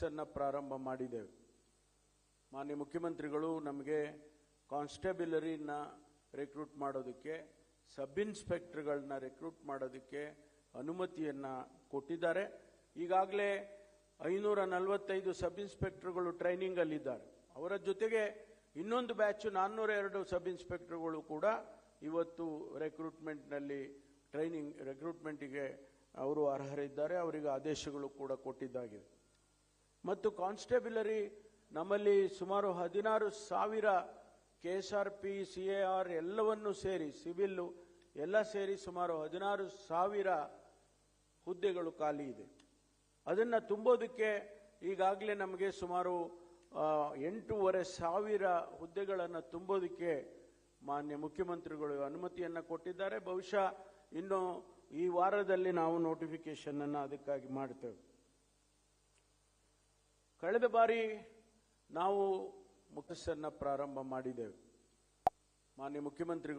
ಅನ್ನ ಪ್ರಾರಂಭ ಮಾಡಿದ್ದೇವೆ. ಮಾನ್ಯ ಮುಖ್ಯಮಂತ್ರಿಗಳು ನಮಗೆ ಕಾನ್ಸ್ಟೇಬಲರಿನ ರಿಕ್ರೂಟ್ ಮಾಡೋದಕ್ಕೆ, ಸಬ್ ಇನ್ಸ್ಪೆಕ್ಟರ್ಗಳನ್ನ ರಿಕ್ರೂಟ್ ಮಾಡೋದಕ್ಕೆ ಅನುಮತಿಯನ್ನ ಕೊಟ್ಟಿದ್ದಾರೆ. ಈಗಾಗಲೇ 545 ಸಬ್ ಇನ್ಸ್ಪೆಕ್ಟರ್ಗಳು ಟ್ರೈನಿಂಗ್ ಅಲ್ಲಿದ್ದಾರೆ. ಅವರ ಜೊತೆಗೆ ಇನ್ನೊಂದು ಬ್ಯಾಚ್ 402 ಸಬ್ ಇನ್ಸ್ಪೆಕ್ಟರ್ಗಳು ಕೂಡ ಇವತ್ತು ರಿಕ್ರೂಟ್ಮೆಂಟಿಗೆ ಅವರು ಅರ್ಹರಿದ್ದಾರೆ. ಅವರಿಗೆ ಆದೇಶಗಳು ಕೂಡ ಕೊಟ್ಟಿದ್ದಾಗಿದೆ. ಮತ್ತು ಕಾನ್ಸ್ಟೇಬಲರಿ ನಮ್ಮಲ್ಲಿ ಸುಮಾರು 16,000 KSRP, CAR ಎಲ್ಲವನ್ನು ಸೇರಿ, ಸಿವಿಲ್ ಎಲ್ಲ ಸೇರಿ ಸುಮಾರು 16,000 ಹುದ್ದೆಗಳು ಖಾಲಿ ಇದೆ. ಅದನ್ನು ತುಂಬೋದಕ್ಕೆ ಈಗಾಗಲೇ ನಮಗೆ ಸುಮಾರು 8,500 ಹುದ್ದೆಗಳನ್ನು ತುಂಬೋದಕ್ಕೆ ಮಾನ್ಯ ಮುಖ್ಯಮಂತ್ರಿಗಳು ಅನುಮತಿಯನ್ನು ಕೊಟ್ಟಿದ್ದಾರೆ. ಬಹುಶಃ ಇನ್ನು ಈ ವಾರದಲ್ಲಿ ನಾವು ನೋಟಿಫಿಕೇಶನ್ ಅನ್ನು ಅದಕ್ಕಾಗಿ ಮಾಡ್ತೇವೆ. ಕಳೆದ ಬಾರಿ ನಾವು ಮುಖಸನ್ನ ಪ್ರಾರಂಭ ಮಾಡಿದ್ದೇವೆ. ಮಾನ್ಯ ಮುಖ್ಯಮಂತ್ರಿಗಳು